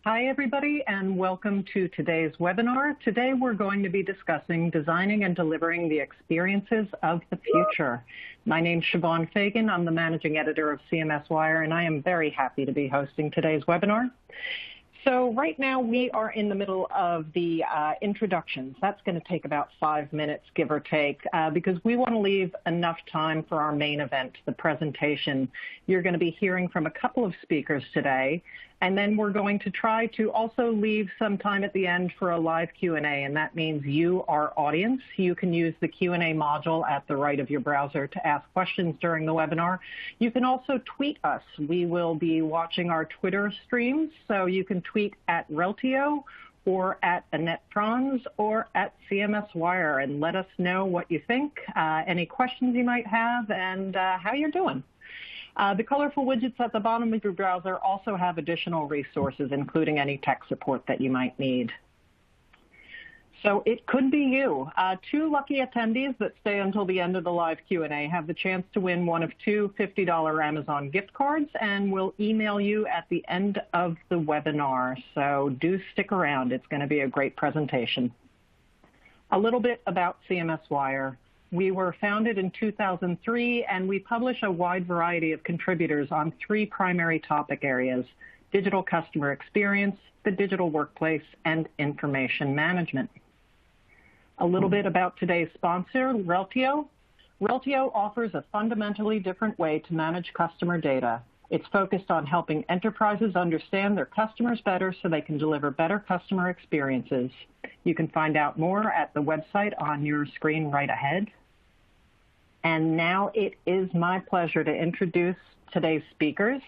Hi, everybody, and welcome to today's webinar. Today, we're going to be discussing designing and delivering the experiences of the future. My name's Siobhan Fagan. I'm the managing editor of CMSWire, and I am very happy to be hosting today's webinar. So right now, we are in the middle of the introductions. That's going to take about 5 minutes, give or take, because we want to leave enough time for our main event, the presentation. You're going to be hearing from a couple of speakers today, and then we're going to try to also leave some time at the end for a live Q&A, and that means you, our audience, you can use the Q&A module at the right of your browser to ask questions during the webinar. You can also tweet us. We will be watching our Twitter streams, so you can tweet at Reltio or at Annette Franz or at CMSWire and let us know what you think, any questions you might have, and how you're doing. The colorful widgets at the bottom of your browser also have additional resources, including any tech support that you might need. So it could be you. 2 lucky attendees that stay until the end of the live Q&A have the chance to win one of 2 $50 Amazon gift cards, and we'll email you at the end of the webinar. So do stick around. It's going to be a great presentation. A little bit about CMSWire. We were founded in 2003, and we publish a wide variety of contributors on 3 primary topic areas: digital customer experience, the digital workplace, and information management. A little bit about today's sponsor, Reltio. Reltio offers a fundamentally different way to manage customer data. It's focused on helping enterprises understand their customers better so they can deliver better customer experiences. You can find out more at the website on your screen right ahead. And now it is my pleasure to introduce today's speakers.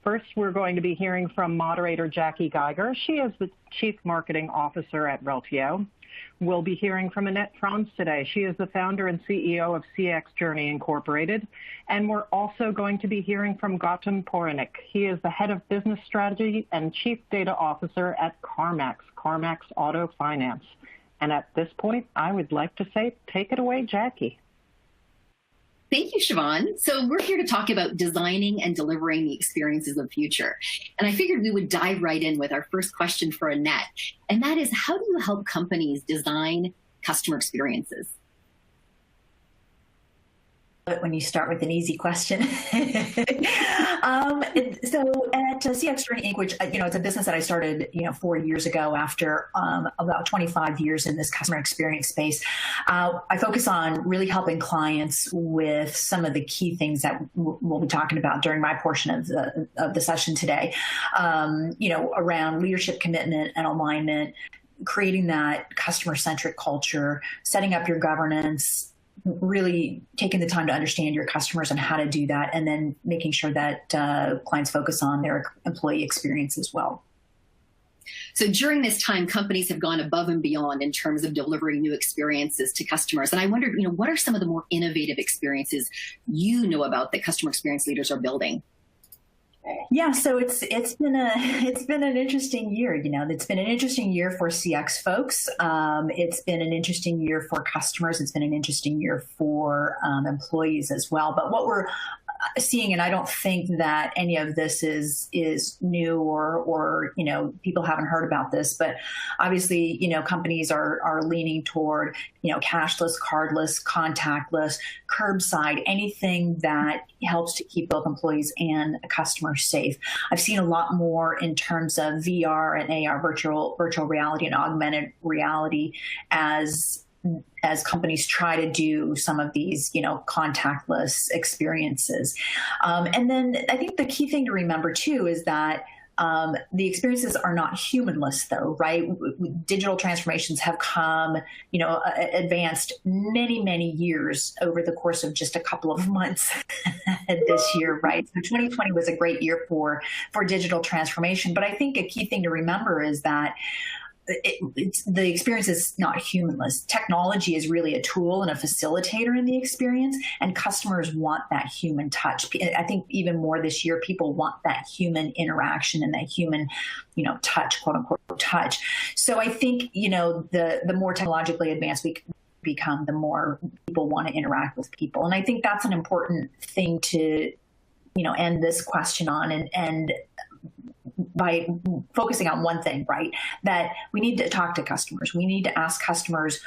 First, we're going to be hearing from moderator Jackie Geiger. She is the Chief Marketing Officer at Reltio. We'll be hearing from Annette Franz today. She is the founder and CEO of CX Journey Incorporated. And we're also going to be hearing from Gautam Puranik. He is the Head of Business Strategy and Chief Data Officer at CarMax Auto Finance. And at this point, I would like to say, take it away, Jackie. Thank you, Siobhan. So we're here to talk about designing and delivering the experiences of the future. And I figured we would dive right in with our first question for Annette. And that is, how do you help companies design customer experiences? When you start with an easy question. So at CX Journey Inc., which, it's a business that I started, 4 years ago after about 25 years in this customer experience space, I focus on really helping clients with some of the key things that we'll be talking about during my portion of the session today, around leadership commitment and alignment, creating that customer-centric culture, setting up your governance, really taking the time to understand your customers and how to do that, and then making sure that clients focus on their employee experience as well. So during this time, companies have gone above and beyond in terms of delivering new experiences to customers. And I wondered, what are some of the more innovative experiences you know about that customer experience leaders are building? Yeah, so it's been an interesting year. It's been an interesting year for CX folks. It's been an interesting year for customers. It's been an interesting year for employees as well. But what we're seeing, and I don't think that any of this is new or people haven't heard about this, but obviously companies are leaning toward cashless, cardless, contactless, curbside, anything that helps to keep both employees and customers safe. I've seen a lot more in terms of VR and AR, virtual reality and augmented reality, as companies try to do some of these, contactless experiences. And then I think the key thing to remember too is that the experiences are not humanless, though, right? Digital transformations have come, advanced many, many years over the course of just a couple of months this year, right? So 2020 was a great year for digital transformation. But I think a key thing to remember is that the experience is not humanless. Technology is really a tool and a facilitator in the experience, and customers want that human touch. I think even more this year, people want that human interaction and that human, touch, quote unquote, touch. So I think, the more technologically advanced we become, the more people want to interact with people. And I think that's an important thing to, end this question on. And by focusing on one thing, right? That we need to talk to customers. We need to ask customers,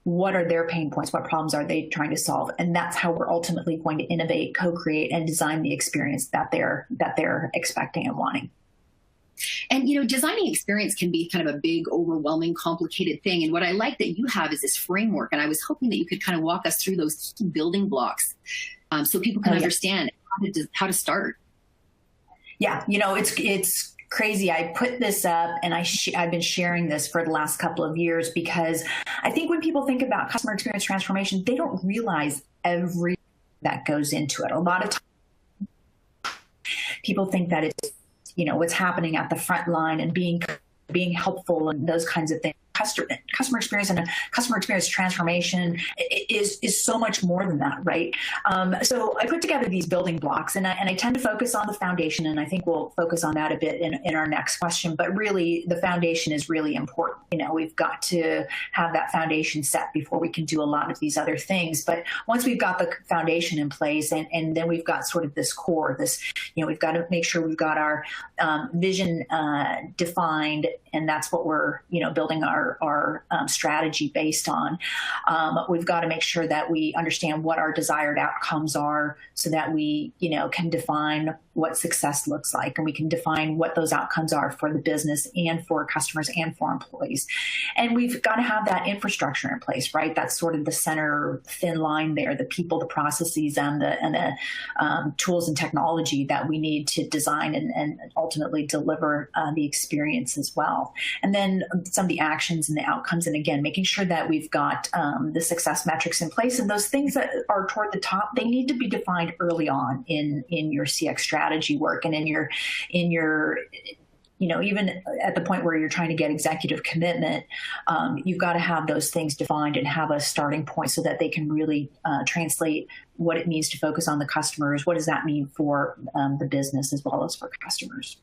what are their pain points? What problems are they trying to solve? And that's how we're ultimately going to innovate, co-create, and design the experience that they're expecting and wanting. And, designing experience can be kind of a big, overwhelming, complicated thing. And what I like that you have is this framework. And I was hoping that you could kind of walk us through those key building blocks so people can understand how to start. Yeah, it's crazy. I put this up and I've been sharing this for the last couple of years because I think when people think about customer experience transformation, they don't realize everything that goes into it. A lot of times people think that it's, what's happening at the front line and being helpful and those kinds of things. Customer experience and a customer experience transformation is so much more than that, right? So I put together these building blocks, and I tend to focus on the foundation, and I think we'll focus on that a bit in our next question. But really, the foundation is really important. We've got to have that foundation set before we can do a lot of these other things. But once we've got the foundation in place, and then we've got sort of this core, we've got to make sure we've got our vision defined, and that's what we're building our strategy based on. We've got to make sure that we understand what our desired outcomes are so that we, can define what success looks like, and we can define what those outcomes are for the business and for customers and for employees. And we've got to have that infrastructure in place, right? That's sort of the center thin line there, the people, the processes, and the tools and technology that we need to design and ultimately deliver the experience as well. And then some of the actions and the outcomes, and again, making sure that we've got the success metrics in place, and those things that are toward the top, they need to be defined early on in your CX strategy work and in your even at the point where you're trying to get executive commitment, you've got to have those things defined and have a starting point so that they can really translate what it means to focus on the customers. What does that mean for the business as well as for customers?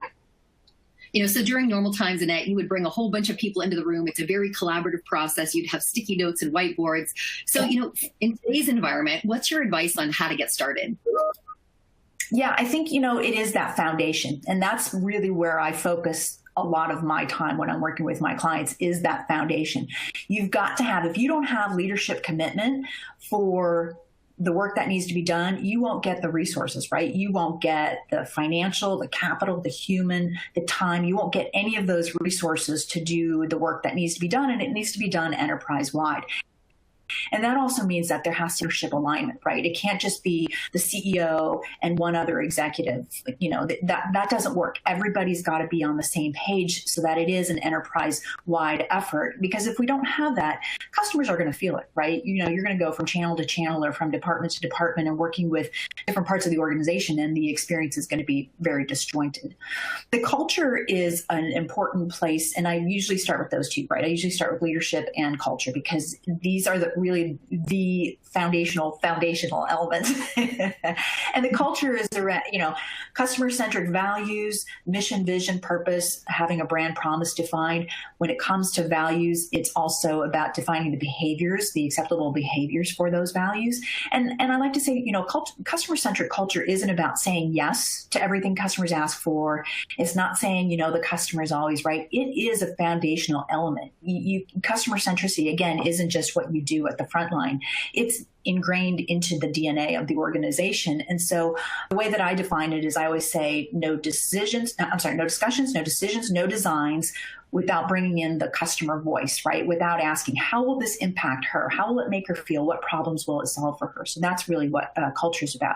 So during normal times, Annette, you would bring a whole bunch of people into the room. It's a very collaborative process. You'd have sticky notes and whiteboards. So, in today's environment, what's your advice on how to get started? Yeah, I think, it is that foundation. And that's really where I focus a lot of my time when I'm working with my clients, is that foundation. You've got to have, if you don't have leadership commitment for the work that needs to be done, you won't get the resources, right? You won't get the financial, the capital, the human, the time. You won't get any of those resources to do the work that needs to be done, and it needs to be done enterprise-wide. And that also means that there has to be leadership alignment, right? It can't just be the CEO and one other executive. That doesn't work. Everybody's got to be on the same page so that it is an enterprise-wide effort. Because if we don't have that, customers are going to feel it, right? You're going to go from channel to channel or from department to department and working with different parts of the organization, and the experience is going to be very disjointed. The culture is an important place, and I usually start with those two, right? I usually start with leadership and culture because these are really the foundational elements. And the culture is around, customer-centric values, mission, vision, purpose, having a brand promise defined. When it comes to values, it's also about defining the behaviors, the acceptable behaviors for those values. And I like to say, customer-centric culture isn't about saying yes to everything customers ask for. It's not saying, the customer is always right. It is a foundational element. Customer centricity, again, isn't just what you do at the front line. It's ingrained into the DNA of the organization. And so the way that I define it is I always say no discussions, no decisions, no designs without bringing in the customer voice, right? Without asking, how will this impact her? How will it make her feel? What problems will it solve for her? So that's really what culture is about.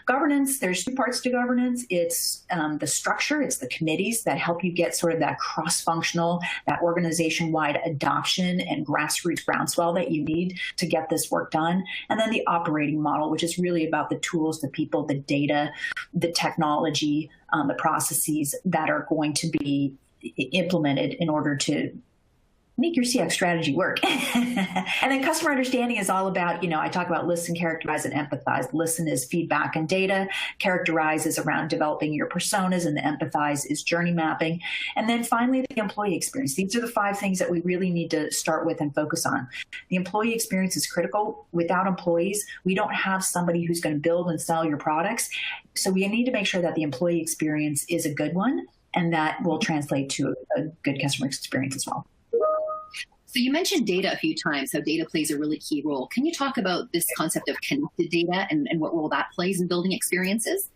Governance, there's two parts to governance. It's the structure, it's the committees that help you get sort of that cross-functional, that organization-wide adoption and grassroots groundswell that you need to get this work done. And then the operating model, which is really about the tools, the people, the data, the technology, the processes that are going to be implemented in order to make your CX strategy work. And then customer understanding is all about, I talk about listen, characterize, and empathize. Listen is feedback and data. Characterize is around developing your personas, and the empathize is journey mapping. And then finally, the employee experience. These are the 5 things that we really need to start with and focus on. The employee experience is critical. Without employees, we don't have somebody who's going to build and sell your products. So we need to make sure that the employee experience is a good one. and that will translate to a good customer experience as well. So you mentioned data a few times, how data plays a really key role. Can you talk about this concept of connected data and what role that plays in building experiences?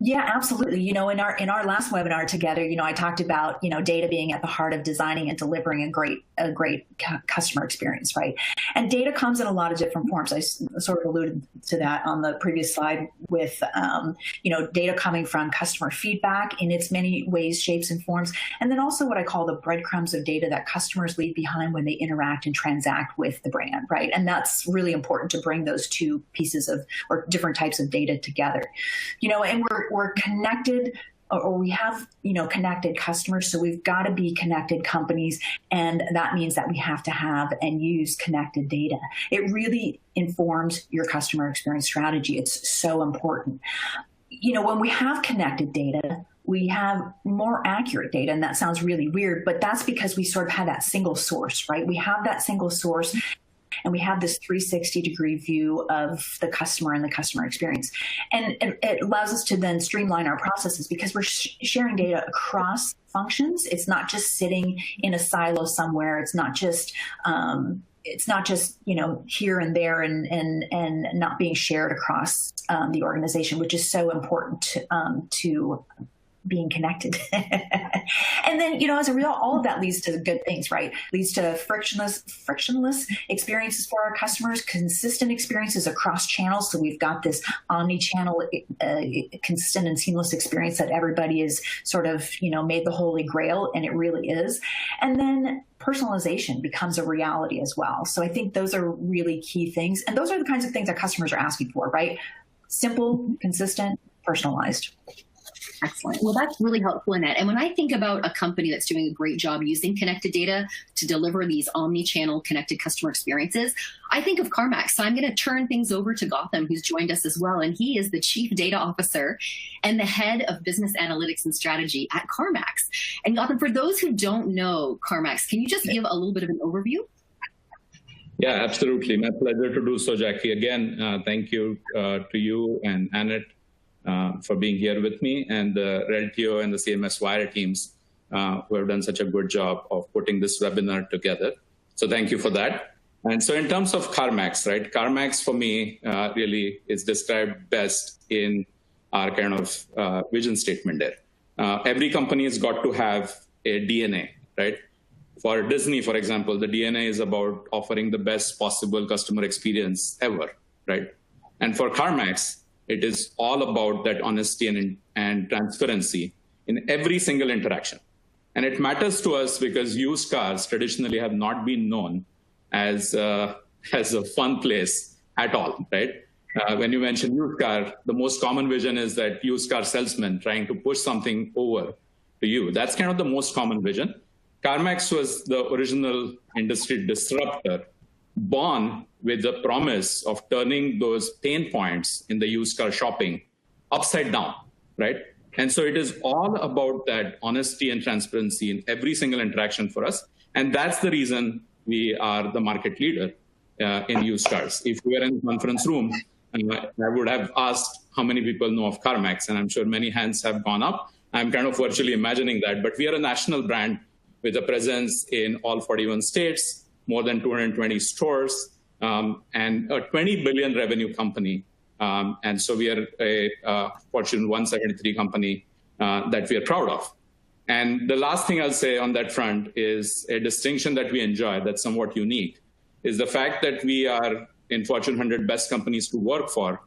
Yeah, absolutely. In our last webinar together, I talked about, data being at the heart of designing and delivering a great customer experience, right? And data comes in a lot of different forms. I sort of alluded to that on the previous slide with, data coming from customer feedback in its many ways, shapes, and forms. And then also what I call the breadcrumbs of data that customers leave behind when they interact and transact with the brand, right? And that's really important to bring those two pieces of, or different types of data together. And we're connected, or we have, connected customers. So we've got to be connected companies. And that means that we have to have and use connected data. It really informs your customer experience strategy. It's so important. When we have connected data, we have more accurate data. And that sounds really weird, but that's because we sort of have that single source, right? We have that single source. And we have this 360-degree view of the customer and the customer experience. And it allows us to then streamline our processes because we're sharing data across functions. It's not just sitting in a silo somewhere. It's not just here and there and not being shared across the organization, which is so important to being connected. And then, as a result, all of that leads to good things, right? Leads to frictionless experiences for our customers, consistent experiences across channels. So we've got this omni-channel, consistent and seamless experience that everybody is sort of, made the holy grail, and it really is. And then personalization becomes a reality as well. So I think those are really key things. And those are the kinds of things that customers are asking for, right? Simple, consistent, personalized. Excellent. Well, that's really helpful, Annette. And when I think about a company that's doing a great job using connected data to deliver these omni-channel connected customer experiences, I think of CarMax. So I'm going to turn things over to Gautam, who's joined us as well. And he is the Chief Data Officer and the Head of Business Analytics and Strategy at CarMax. And Gautam, for those who don't know CarMax, can you just give a little bit of an overview? Yeah, absolutely. My pleasure to do so, Jackie. Again, thank you to you and Annette for being here with me, and the Reltio and the CMSWire teams who have done such a good job of putting this webinar together. So thank you for that. And so in terms of CarMax, right, CarMax for me really is described best in our kind of vision statement there. Every company has got to have a DNA, right? For Disney, for example, the DNA is about offering the best possible customer experience ever, right? And for CarMax, it is all about that honesty and transparency in every single interaction. And it matters to us because used cars traditionally have not been known as a fun place at all, right? When you mention used car, the most common vision is that used car salesman trying to push something over to you. That's kind of the most common vision. CarMax was the original industry disruptor, born with the promise of turning those pain points in the used car shopping upside down, right? And so it is all about that honesty and transparency in every single interaction for us. And that's the reason we are the market leader in used cars. If we were in the conference room, I would have asked how many people know of CarMax, and I'm sure many hands have gone up. I'm kind of virtually imagining that, but we are a national brand with a presence in all 41 states, more than 220 stores, and a 20 billion revenue company. And so we are a Fortune 173 company that we are proud of. And the last thing I'll say on that front is a distinction that we enjoy that's somewhat unique, is the fact that we are in Fortune 100 best companies to work for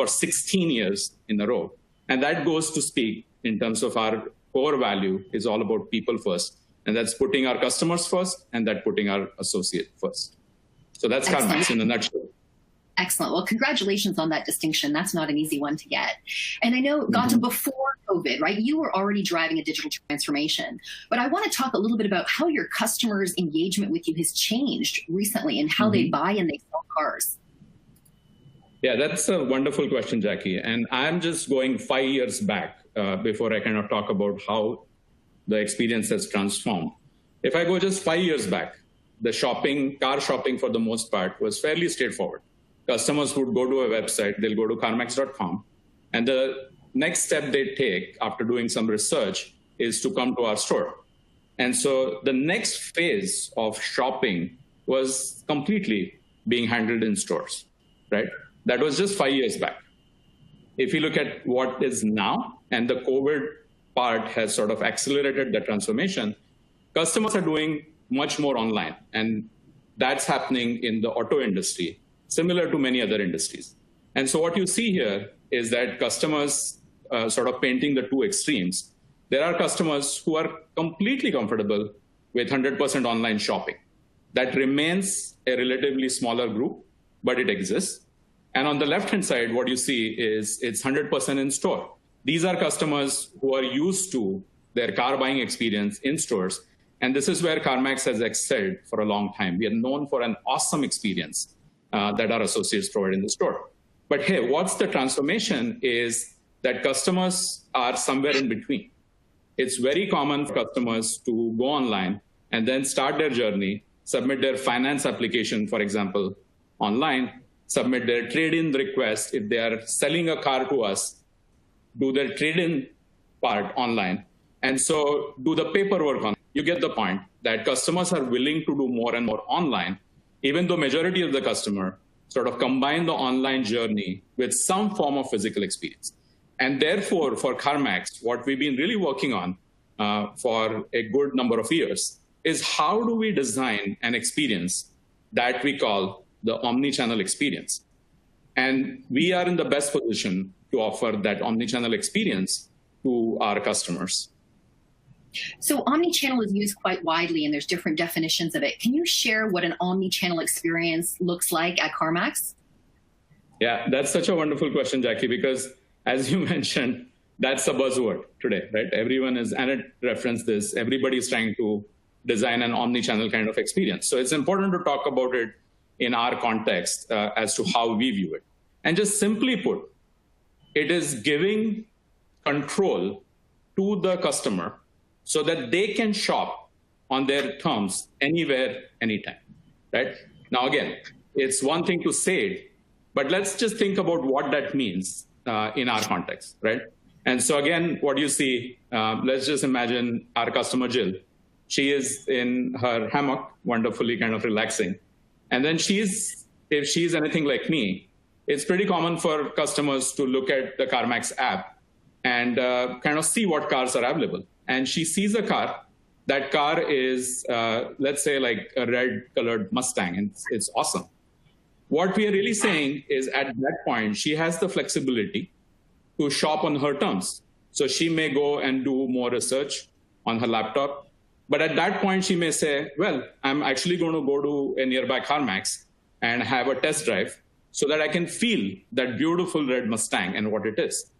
16 years in a row. And that goes to speak in terms of our core value is all about people first. And that's putting our customers first, and that putting our associate first. So that's CarMax in a nutshell. Excellent. Well, congratulations on that distinction. That's not an easy one to get. And I know, Gautam, before COVID, right, you were already driving a digital transformation. But I want to talk a little bit about how your customers' engagement with you has changed recently and how they buy and they sell cars. Yeah, that's a wonderful question, Jackie. And I'm just going 5 years back before I kind of talk about how the experience has transformed. If I go just 5 years back, the car shopping for the most part was fairly straightforward. Customers would go to a website, they'll go to CarMax.com, and the next step they take after doing some research is to come to our store. And so the next phase of shopping was completely being handled in stores, right? That was just 5 years back. If you look at what is now, and the COVID part has sort of accelerated the transformation, customers are doing much more online. And that's happening in the auto industry, similar to many other industries. And so what you see here is that customers sort of painting the two extremes. There are customers who are completely comfortable with 100% online shopping. That remains a relatively smaller group, but it exists. And on the left-hand side, what you see is it's 100% in store. These are customers who are used to their car buying experience in stores. And this is where CarMax has excelled for a long time. We are known for an awesome experience that our associates provide in the store. But hey, what's the transformation is that customers are somewhere in between. It's very common for customers to go online and then start their journey, submit their finance application, for example, online, submit their trade-in request. If they are selling a car to us, do their trade-in part online, and so do the paperwork online. You get the point that customers are willing to do more and more online, even though majority of the customer sort of combine the online journey with some form of physical experience. And therefore, for CarMax, what we've been really working on for a good number of years is how do we design an experience that we call the omni-channel experience. And we are in the best position to offer that omni-channel experience to our customers. So omni-channel is used quite widely, and there's different definitions of it. Can you share what an omni-channel experience looks like at CarMax? Yeah, that's such a wonderful question, Jackie, because as you mentioned, that's a buzzword today, right? Everyone is, Annette referenced this, everybody's trying to design an omni-channel kind of experience. So it's important to talk about it in our context as to how we view it. And just simply put, it is giving control to the customer so that they can shop on their terms anywhere, anytime, right? Now, again, it's one thing to say it, but let's just think about what that means in our context, right? And so again, what you see, let's just imagine our customer, Jill. She is in her hammock, wonderfully kind of relaxing. And then if she's anything like me, it's pretty common for customers to look at the CarMax app and kind of see what cars are available. And she sees a car. That car is, let's say, like a red-colored Mustang, and it's awesome. What we are really saying is at that point, she has the flexibility to shop on her terms. So she may go and do more research on her laptop. But at that point, she may say, well, I'm actually going to go to a nearby CarMax and have a test drive so that I can feel that beautiful red Mustang and what it is.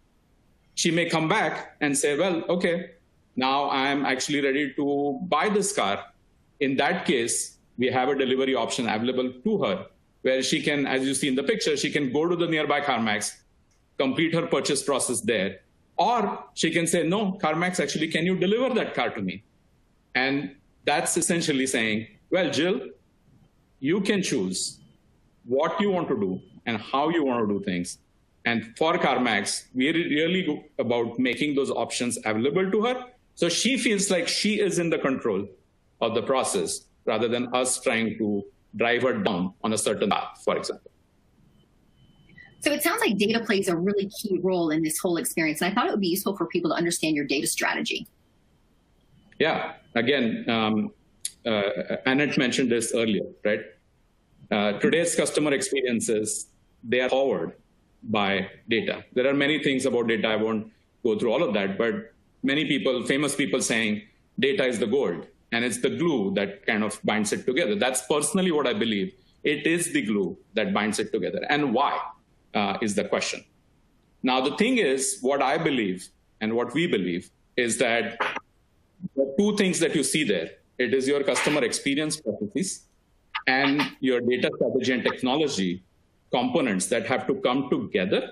She may come back and say, well, okay, now I'm actually ready to buy this car. In that case, we have a delivery option available to her where she can, as you see in the picture, she can go to the nearby CarMax, complete her purchase process there, or she can say, no, CarMax, actually, can you deliver that car to me? And that's essentially saying, well, Jill, you can choose what you want to do and how you want to do things. And for CarMax, we're really go about making those options available to her. So she feels like she is in the control of the process rather than us trying to drive her down on a certain path, for example. So it sounds like data plays a really key role in this whole experience. And I thought it would be useful for people to understand your data strategy. Yeah, again, Annette mentioned this earlier, right? Today's customer experiences, they are powered by data. There are many things about data. I won't go through all of that, but many people, famous people saying data is the gold and it's the glue that kind of binds it together. That's personally what I believe. It is the glue that binds it together. And why is the question. Now, the thing is, what I believe and what we believe is that the two things that you see there, it is your customer experience processes and your data strategy and technology components that have to come together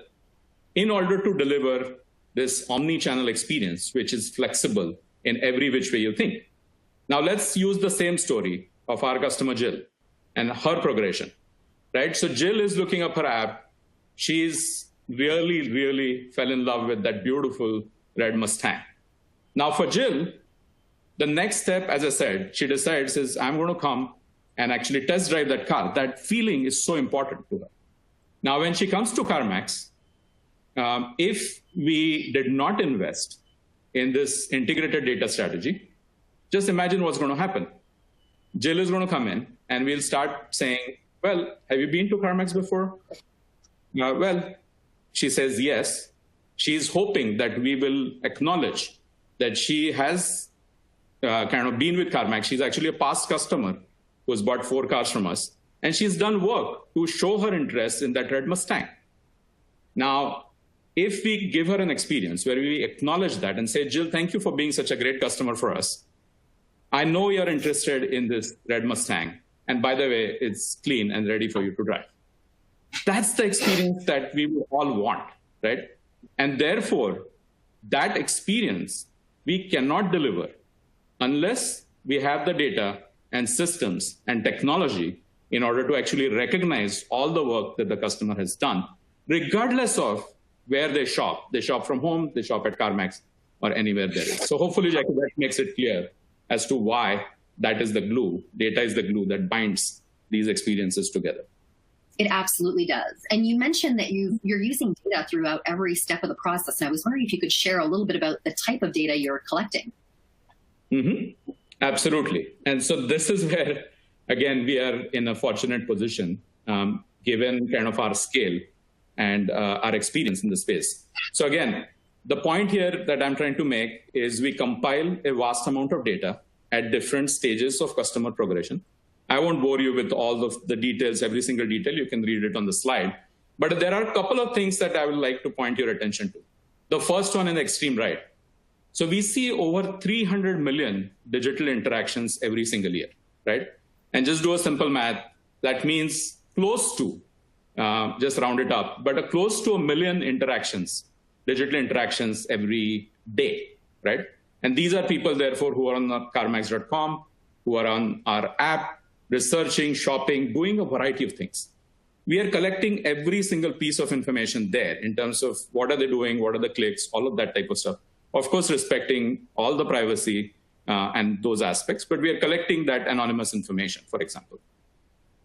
in order to deliver this omni-channel experience, which is flexible in every which way you think. Now, let's use the same story of our customer, Jill, and her progression, right? So Jill is looking up her app. She's really, really fell in love with that beautiful red Mustang. Now for Jill, the next step, as I said, she decides is I'm going to come and actually test drive that car. That feeling is so important to her. Now, when she comes to CarMax, if we did not invest in this integrated data strategy, just imagine what's going to happen. Jill is going to come in and we'll start saying, well, have you been to CarMax before? Well, she says yes. She's hoping that we will acknowledge that she has kind of been with CarMax. She's actually a past customer who's bought 4 cars from us. And she's done work to show her interest in that red Mustang. Now, if we give her an experience where we acknowledge that and say, Jill, thank you for being such a great customer for us. I know you're interested in this red Mustang. And by the way, it's clean and ready for you to drive. That's the experience that we all want, right? And therefore, that experience we cannot deliver unless we have the data and systems and technology in order to actually recognize all the work that the customer has done, regardless of where they shop. They shop from home, they shop at CarMax, or anywhere there is. So hopefully, Jackie, that makes it clear as to why that is the glue. Data is the glue that binds these experiences together. It absolutely does. And you mentioned that you're using data throughout every step of the process. And I was wondering if you could share a little bit about the type of data you're collecting. Mm-hmm. Absolutely. And so this is where, again, we are in a fortunate position, given kind of our scale and our experience in the space. So again, the point here that I'm trying to make is we compile a vast amount of data at different stages of customer progression. I won't bore you with all of the details, every single detail. You can read it on the slide. But there are a couple of things that I would like to point your attention to. The first one in the extreme right. So we see over 300 million digital interactions every single year, right? And just do a simple math. That means close to, just round it up, but close to 1 million interactions, digital interactions every day, right? And these are people, therefore, who are on CarMax.com, who are on our app, researching, shopping, doing a variety of things. We are collecting every single piece of information there in terms of what are they doing, what are the clicks, all of that type of stuff. Of course, respecting all the privacy and those aspects, but we are collecting that anonymous information, for example.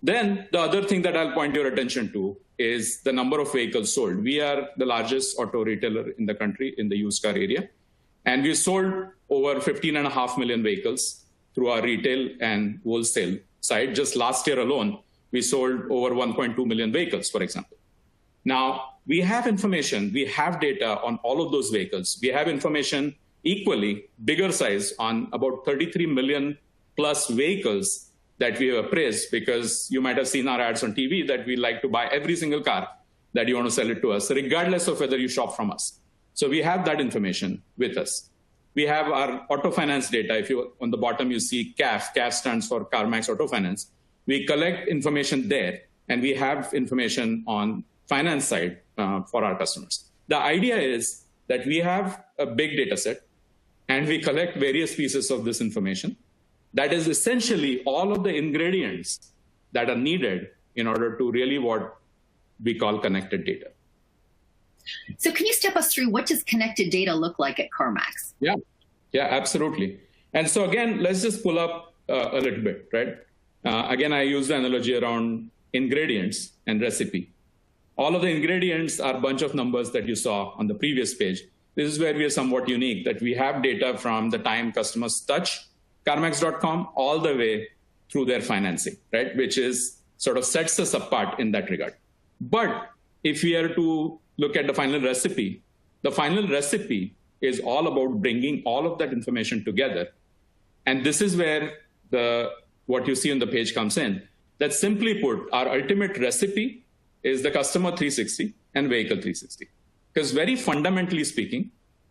Then the other thing that I'll point your attention to is the number of vehicles sold. We are the largest auto retailer in the country in the used car area. And we sold over 15.5 million vehicles through our retail and wholesale side. Just last year alone, we sold over 1.2 million vehicles, for example. Now, we have information, we have data on all of those vehicles. We have information equally, bigger size, on about 33 million plus vehicles that we have appraised, because you might have seen our ads on TV that we like to buy every single car that you want to sell it to us, regardless of whether you shop from us. So we have that information with us. We have our auto finance data. If you on the bottom you see CAF, CAF stands for CarMax Auto Finance. We collect information there, and we have information on finance side for our customers. The idea is that we have a big data set, and we collect various pieces of this information. That is essentially all of the ingredients that are needed in order to really what we call connected data. So can you step us through what does connected data look like at CarMax? Yeah, absolutely. And so again, let's just pull up a little bit, right? Again, I use the analogy around ingredients and recipe. All of the ingredients are a bunch of numbers that you saw on the previous page. This is where we are somewhat unique, that we have data from the time customers touch CarMax.com all the way through their financing, right? Which is sort of sets us apart in that regard. But if we are to look at the final recipe is all about bringing all of that information together. And this is where what you see on the page comes in. That simply put, our ultimate recipe is the customer 360 and vehicle 360. Because very fundamentally speaking,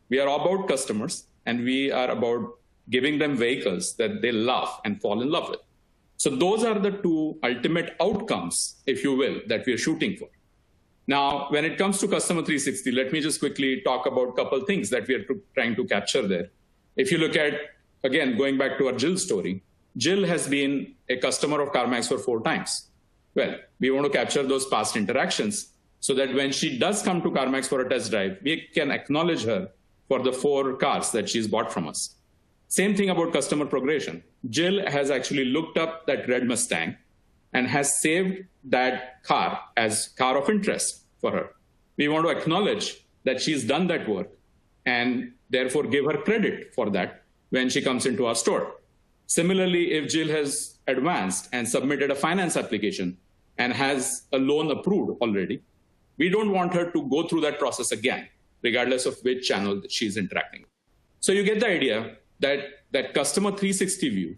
we are about customers, and we are about giving them vehicles that they love and fall in love with. So those are the two ultimate outcomes, if you will, that we are shooting for. Now, when it comes to customer 360, let me just quickly talk about a couple things that we are trying to capture there. If you look at, again, going back to our Jill story, Jill has been a customer of CarMax for 4 times. Well, we want to capture those past interactions. so that when she does come to CarMax for a test drive, we can acknowledge her for the 4 cars that she's bought from us. Same thing about customer progression. Jill has actually looked up that red Mustang and has saved that car as car of interest for her. We want to acknowledge that she's done that work and therefore give her credit for that when she comes into our store. Similarly, if Jill has advanced and submitted a finance application and has a loan approved already, we don't want her to go through that process again, regardless of which channel she's interacting. So you get the idea that customer 360 view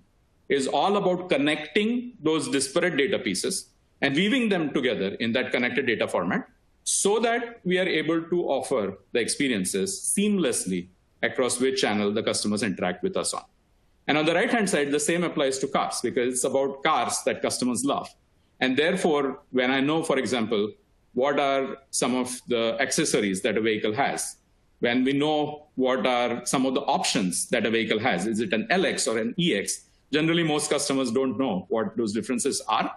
is all about connecting those disparate data pieces and weaving them together in that connected data format so that we are able to offer the experiences seamlessly across which channel the customers interact with us on. And on the right-hand side, the same applies to cars because it's about cars that customers love. And therefore, when I know, for example, what are some of the accessories that a vehicle has, when we know what are some of the options that a vehicle has, is it an LX or an EX? Generally, most customers don't know what those differences are.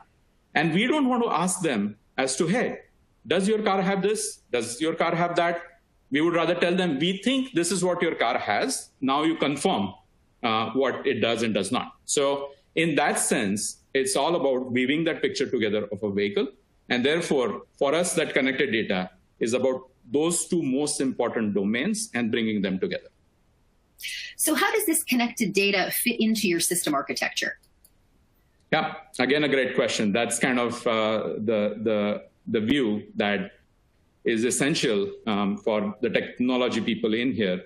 And we don't want to ask them as to, hey, does your car have this? Does your car have that? We would rather tell them, we think this is what your car has. Now you confirm what it does and does not. So in that sense, it's all about weaving that picture together of a vehicle. And therefore, for us, that connected data is about those 2 most important domains and bringing them together. So how does this connected data fit into your system architecture? Yeah, again, a great question. That's kind of the view that is essential for the technology people in here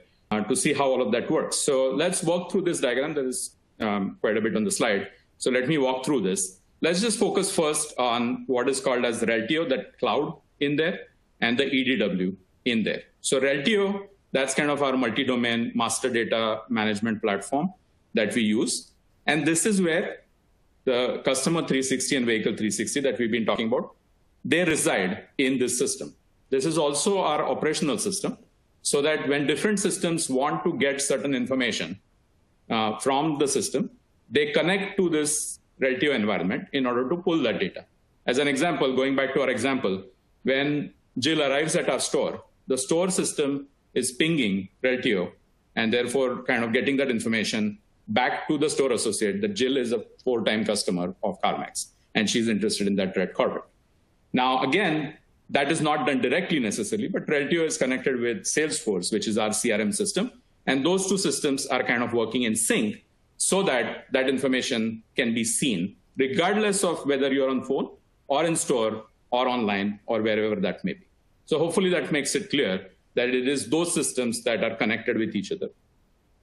to see how all of that works. So let's walk through this diagram. There is quite a bit on the slide. So let me walk through this. Let's just focus first on what is called as Reltio, that cloud in there, and the EDW in there. So Reltio, that's kind of our multi-domain master data management platform that we use. And this is where the customer 360 and vehicle 360 that we've been talking about, they reside in this system. This is also our operational system, so that when different systems want to get certain information from the system, they connect to this Reltio environment in order to pull that data. As an example, going back to our example, when Jill arrives at our store, the store system is pinging Reltio and therefore kind of getting that information back to the store associate that Jill is a 4-time customer of CarMax and she's interested in that red Corvette. Now, again, that is not done directly necessarily, but Reltio is connected with Salesforce, which is our CRM system. And those 2 systems are kind of working in sync so that that information can be seen, regardless of whether you're on phone or in store or online or wherever that may be. So hopefully that makes it clear that it is those systems that are connected with each other.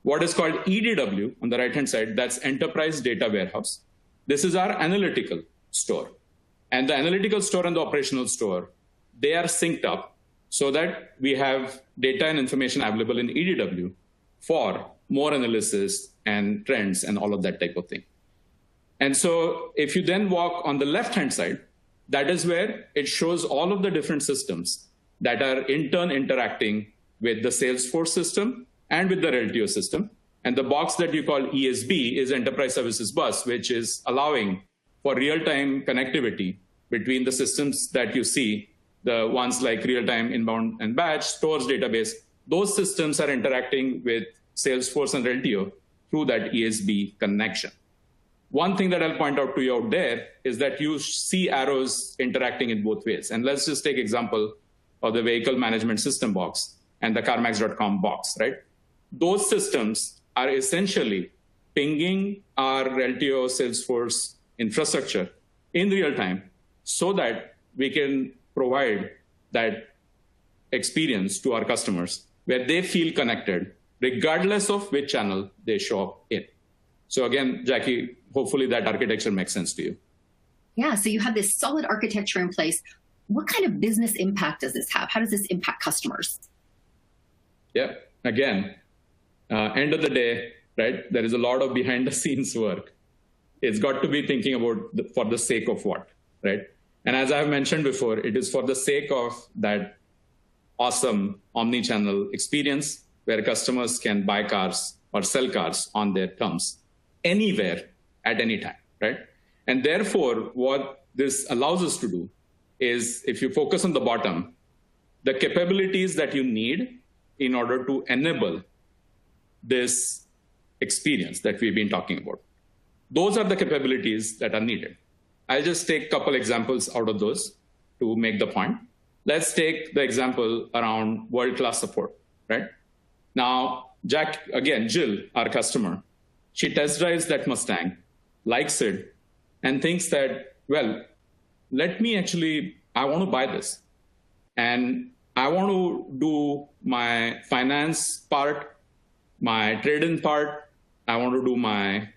What is called EDW on the right-hand side, that's Enterprise Data Warehouse. This is our analytical store. And the analytical store and the operational store, they are synced up so that we have data and information available in EDW for more analysis and trends and all of that type of thing. And so if you then walk on the left-hand side, that is where it shows all of the different systems that are in turn interacting with the Salesforce system and with the Reltio system. And the box that you call ESB is Enterprise Services Bus, which is allowing for real-time connectivity between the systems that you see, the ones like real-time inbound and batch, stores database. Those systems are interacting with Salesforce and Reltio through that ESB connection. One thing that I'll point out to you out there is that you see arrows interacting in both ways. And let's just take example of the vehicle management system box and the CarMax.com box, right? Those systems are essentially pinging our Reltio Salesforce infrastructure in real time so that we can provide that experience to our customers where they feel connected regardless of which channel they show up in. So again, Jackie, hopefully that architecture makes sense to you. Yeah, so you have this solid architecture in place. What kind of business impact does this have? How does this impact customers? Yeah, again, end of the day, right, there is a lot of behind the scenes work. It's got to be thinking about for the sake of what, right? And as I've mentioned before, it is for the sake of that awesome omni-channel experience where customers can buy cars or sell cars on their terms anywhere at any time, right? And therefore, what this allows us to do is, if you focus on the bottom, the capabilities that you need in order to enable this experience that we've been talking about. Those are the capabilities that are needed. I'll just take a couple examples out of those to make the point. Let's take the example around world-class support, right? Now, Jill, our customer, she test drives that Mustang, likes it, and thinks that, well, I want to buy this. And I want to do my finance part, my trade-in part. I want to do my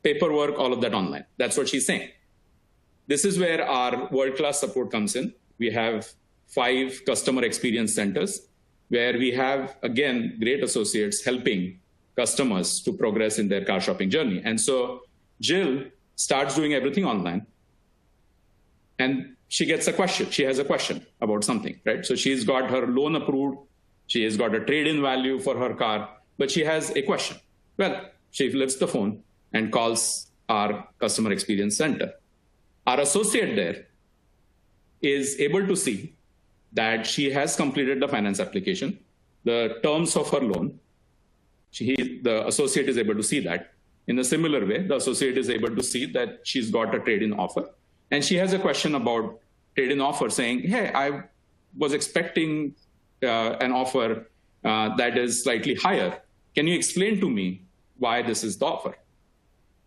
paperwork, all of that online. That's what she's saying. This is where our world-class support comes in. We have 5 customer experience centers where we have, again, great associates helping customers to progress in their car shopping journey. And so Jill starts doing everything online. And she gets a question. She has a question about something, right? So she's got her loan approved. She has got a trade-in value for her car, but she has a question. Well, she lifts the phone and calls our customer experience center. Our associate there is able to see that she has completed the finance application, the terms of her loan. The associate is able to see that. In a similar way, the associate is able to see that she's got a trade-in offer. And she has a question about trade-in offer saying, hey, I was expecting an offer that is slightly higher. Can you explain to me why this is the offer?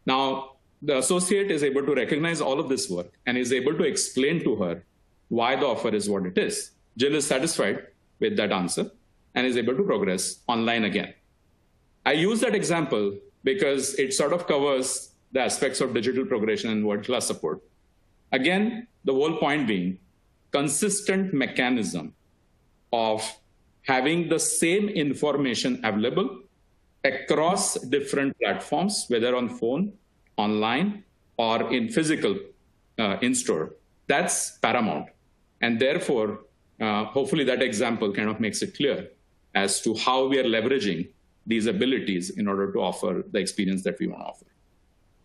Now, the associate is able to recognize all of this work and is able to explain to her why the offer is what it is. Jill is satisfied with that answer and is able to progress online again. I use that example because it sort of covers the aspects of digital progression and world-class support. Again, the whole point being consistent mechanism of having the same information available across different platforms, whether on phone, online, or in physical in-store. That's paramount. And therefore, hopefully that example kind of makes it clear as to how we are leveraging these abilities in order to offer the experience that we want to offer.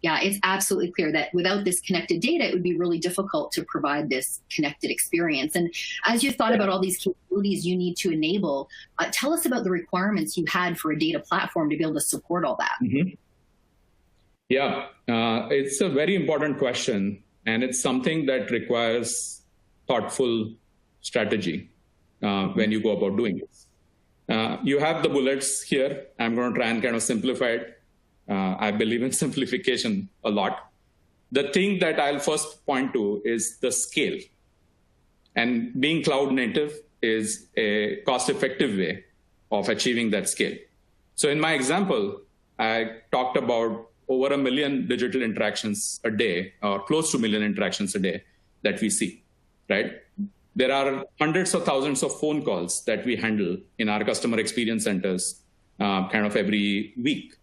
Yeah, it's absolutely clear that without this connected data, it would be really difficult to provide this connected experience. And as you thought about all these capabilities you need to enable, tell us about the requirements you had for a data platform to be able to support all that. Mm-hmm. Yeah, it's a very important question, and it's something that requires thoughtful strategy when you go about doing it. You have the bullets here. I'm going to try and kind of simplify it. I believe in simplification a lot. The thing that I'll first point to is the scale. And being cloud native is a cost-effective way of achieving that scale. So in my example, I talked about over 1 million digital interactions a day, or close to 1 million interactions a day that we see, right? There are hundreds of thousands of phone calls that we handle in our customer experience centers kind of every week.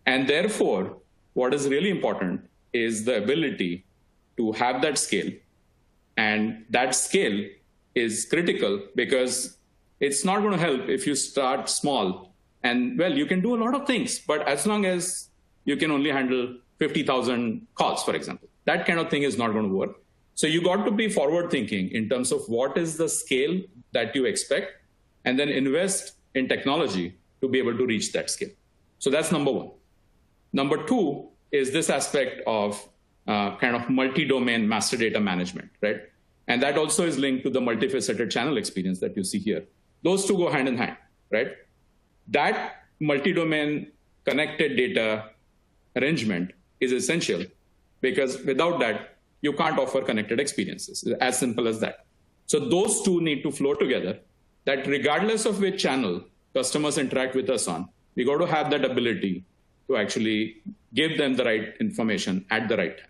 And therefore, what is really important is the ability to have that scale. And that scale is critical because it's not going to help if you start small. And, well, you can do a lot of things, but as long as you can only handle 50,000 calls, for example, that kind of thing is not going to work. So you got to be forward thinking in terms of what is the scale that you expect, and then invest in technology to be able to reach that scale. So that's number one. Number two is this aspect of kind of multi-domain master data management, right? And that also is linked to the multifaceted channel experience that you see here. Those two go hand in hand, right? That multi-domain connected data arrangement is essential because without that, you can't offer connected experiences, as simple as that. So those two need to flow together, that regardless of which channel customers interact with us on, we got to have that ability to actually give them the right information at the right time.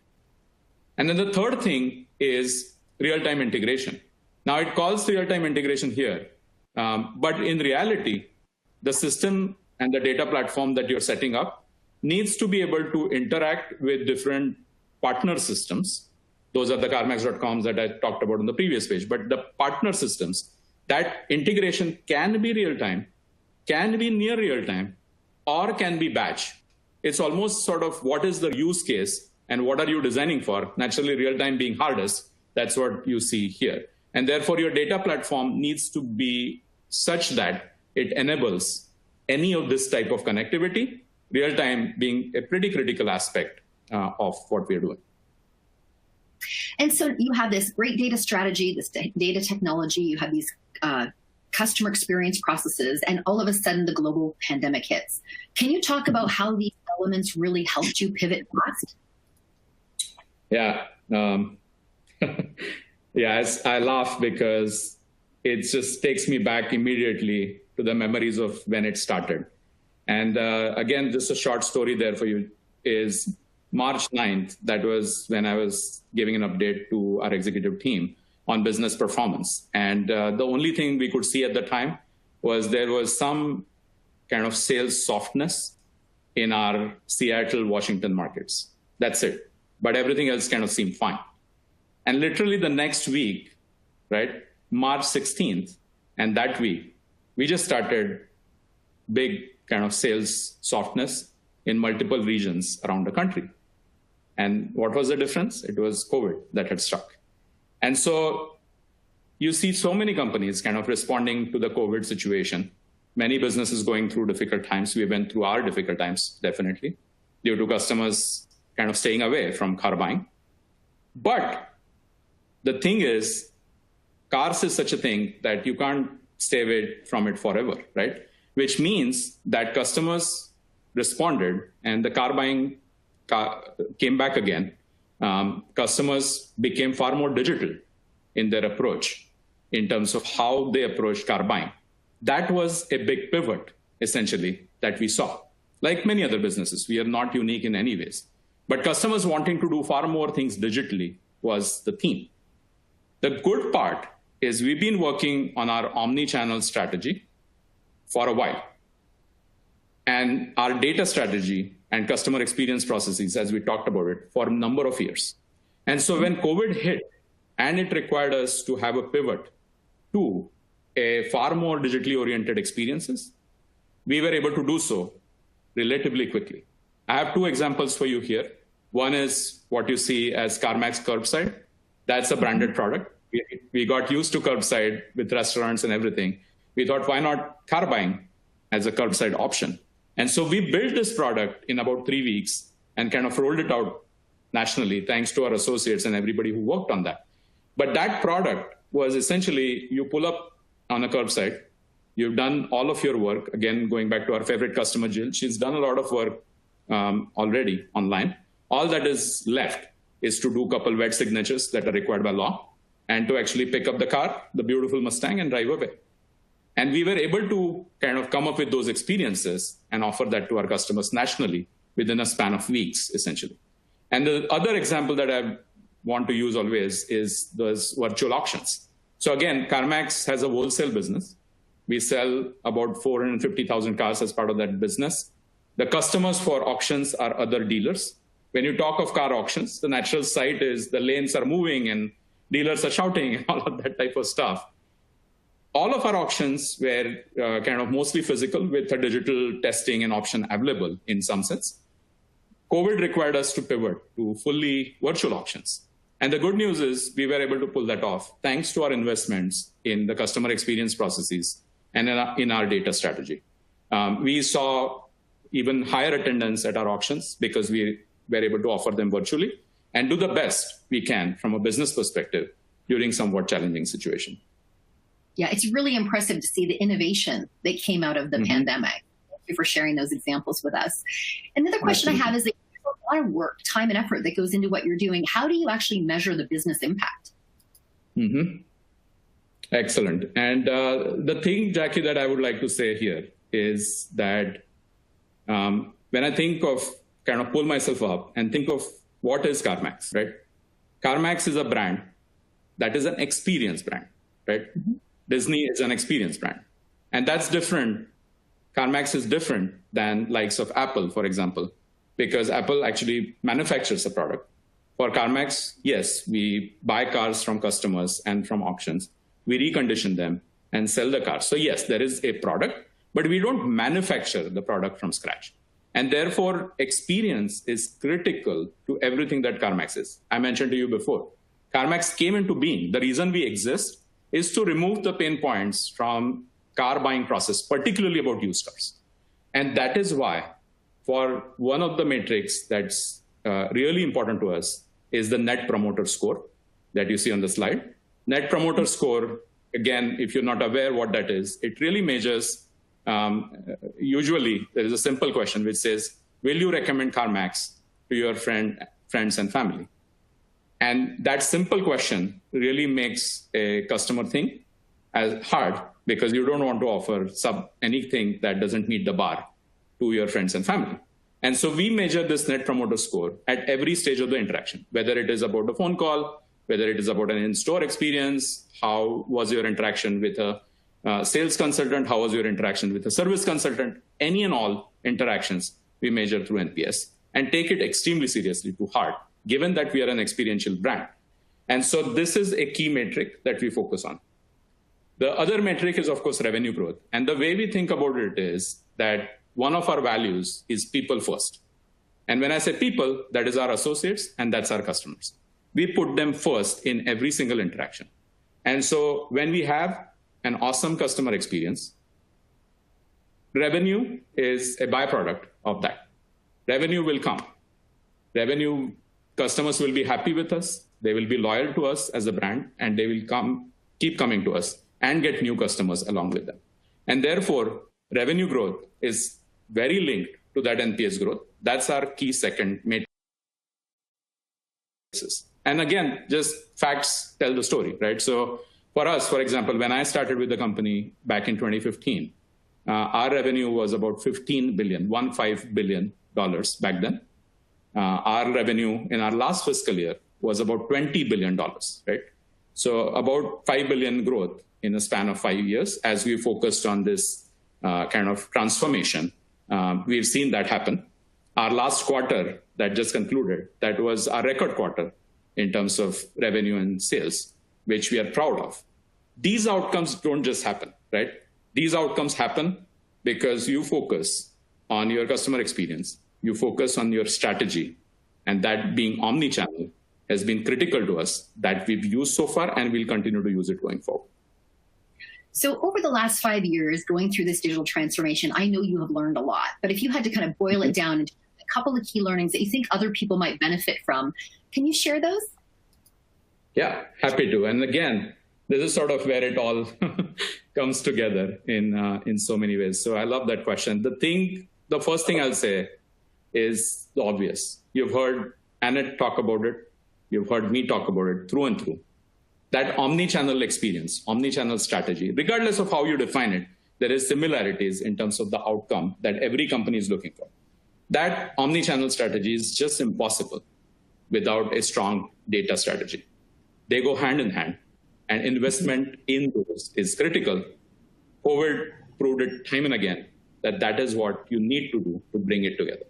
And then the third thing is real-time integration. Now it calls real-time integration here, but in reality, the system and the data platform that you're setting up needs to be able to interact with different partner systems. Those are the CarMax.coms that I talked about on the previous page, but the partner systems, that integration can be real-time, can be near real-time, or can be batch. It's almost sort of what is the use case and what are you designing for? Naturally, real-time being hardest. That's what you see here. And therefore, your data platform needs to be such that it enables any of this type of connectivity, real-time being a pretty critical aspect of what we're doing. And so you have this great data strategy, this data technology, you have these customer experience processes, and all of a sudden the global pandemic hits. Can you talk about how these elements really helped you pivot fast? Yeah. Yes, I laugh because it just takes me back immediately to the memories of when it started. And again, just a short story there for you is March 9th, that was when I was giving an update to our executive team on business performance. And the only thing we could see at the time was there was some kind of sales softness in our Seattle, Washington markets. That's it. But everything else kind of seemed fine. And literally the next week, right, March 16th, and that week, we just started big kind of sales softness in multiple regions around the country. And what was the difference? It was COVID that had struck. And so you see so many companies kind of responding to the COVID situation. Many businesses going through difficult times. We went through our difficult times, definitely, due to customers kind of staying away from car buying. But the thing is, cars is such a thing that you can't stay away from it forever, right? Which means that customers responded and the car buying came back again. Customers became far more digital in their approach in terms of how they approached car buying. That was a big pivot, essentially, that we saw. Like many other businesses, we are not unique in any ways. But customers wanting to do far more things digitally was the theme. The good part is we've been working on our omni-channel strategy for a while. And our data strategy and customer experience processes, as we talked about it, for a number of years. And so when COVID hit, and it required us to have a pivot to a far more digitally oriented experiences, we were able to do so relatively quickly. I have two examples for you here. One is what you see as CarMax Curbside. That's a branded product. We got used to curbside with restaurants and everything. We thought, why not car buying as a curbside option? And so we built this product in about 3 weeks and kind of rolled it out nationally, thanks to our associates and everybody who worked on that. But that product was essentially, you pull up on a curbside, you've done all of your work. Again, going back to our favorite customer, Jill, she's done a lot of work already online. All that is left is to do a couple wet signatures that are required by law and to actually pick up the car, the beautiful Mustang, and drive away. And we were able to kind of come up with those experiences and offer that to our customers nationally within a span of weeks, essentially. And the other example that I want to use always is those virtual auctions. So again, CarMax has a wholesale business. We sell about 450,000 cars as part of that business. The customers for auctions are other dealers. When you talk of car auctions, the natural sight is the lanes are moving and dealers are shouting and all of that type of stuff. All of our auctions were kind of mostly physical with a digital testing and option available in some sense. COVID required us to pivot to fully virtual auctions. And the good news is we were able to pull that off thanks to our investments in the customer experience processes and in our data strategy. We saw even higher attendance at our auctions because we were able to offer them virtually and do the best we can from a business perspective during somewhat challenging situation. Yeah, it's really impressive to see the innovation that came out of the pandemic. Thank you for sharing those examples with us. Another question I have is that there's a lot of work, time, and effort that goes into what you're doing. How do you actually measure the business impact? Excellent. And the thing, Jackie, that I would like to say here is that when I think of kind of pull myself up and think of what is CarMax, right? CarMax is a brand that is an experience brand, right? Disney is an experience brand. And that's different. CarMax is different than likes of Apple, for example, because Apple actually manufactures a product. For CarMax, yes, we buy cars from customers and from auctions. We recondition them and sell the cars. So yes, there is a product, but we don't manufacture the product from scratch. And therefore, experience is critical to everything that CarMax is. I mentioned to you before, CarMax came into being, the reason we exist is to remove the pain points from car buying process, particularly about used cars. And that is why for one of the metrics that's really important to us is the Net Promoter Score that you see on the slide. Net Promoter Score, again, if you're not aware what that is, it really measures, usually there is a simple question which says, will you recommend CarMax to your friends and family? And that simple question really makes a customer think as hard, because you don't want to offer anything that doesn't meet the bar to your friends and family. And so we measure this Net Promoter Score at every stage of the interaction, whether it is about a phone call, whether it is about an in-store experience, how was your interaction with a sales consultant, how was your interaction with a service consultant, any and all interactions we measure through NPS and take it extremely seriously to heart, given that we are an experiential brand. And so this is a key metric that we focus on. The other metric is, of course, revenue growth. And the way we think about it is that one of our values is people first. And when I say people, that is our associates and that's our customers. We put them first in every single interaction. And so when we have an awesome customer experience, revenue is a byproduct of that. Revenue will come. Customers will be happy with us. They will be loyal to us as a brand, and they will keep coming to us and get new customers along with them. And therefore, revenue growth is very linked to that NPS growth. That's our key second matrix. And again, just facts tell the story, right? So for us, for example, when I started with the company back in 2015, our revenue was about $15 billion back then. Our revenue in our last fiscal year was about $20 billion, right? So about 5 billion growth in a span of 5 years as we focused on this kind of transformation. We've seen that happen. Our last quarter that just concluded, that was our record quarter in terms of revenue and sales, which we are proud of. These outcomes don't just happen, right? These outcomes happen because you focus on your customer experience, you focus on your strategy, and that being omni-channel has been critical to us that we've used so far and we'll continue to use it going forward. So over the last 5 years, going through this digital transformation, I know you have learned a lot, but if you had to kind of boil it down into a couple of key learnings that you think other people might benefit from, can you share those? Yeah, happy to. And again, this is sort of where it all comes together in so many ways. So I love that question. The first thing I'll say is the obvious. You've heard Annette talk about it. You've heard me talk about it through and through. That omni-channel experience, omni-channel strategy, regardless of how you define it, there is similarities in terms of the outcome that every company is looking for. That omni-channel strategy is just impossible without a strong data strategy. They go hand in hand, and investment in those is critical. COVID proved it time and again that that is what you need to do to bring it together,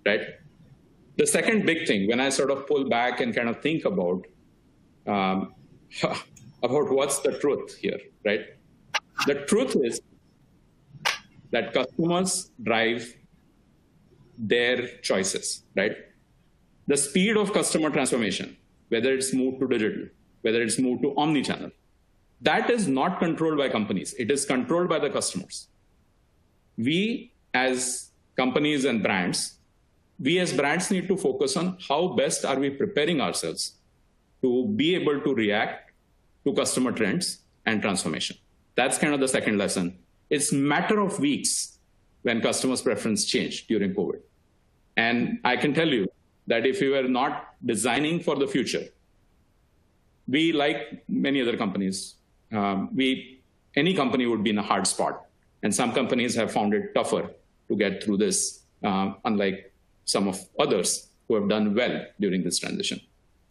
right? The second big thing, when I sort of pull back and kind of think about what's the truth here, right? The truth is that customers drive their choices, right? The speed of customer transformation, whether it's moved to digital, whether it's moved to omni-channel, that is not controlled by companies. It is controlled by the customers. We as companies and brands, need to focus on how best are we preparing ourselves to be able to react to customer trends and transformation. That's kind of the second lesson. It's a matter of weeks when customers' preference changed during COVID. And I can tell you that if we were not designing for the future, we, like many other companies, any company would be in a hard spot. And some companies have found it tougher to get through this, unlike some of others who have done well during this transition.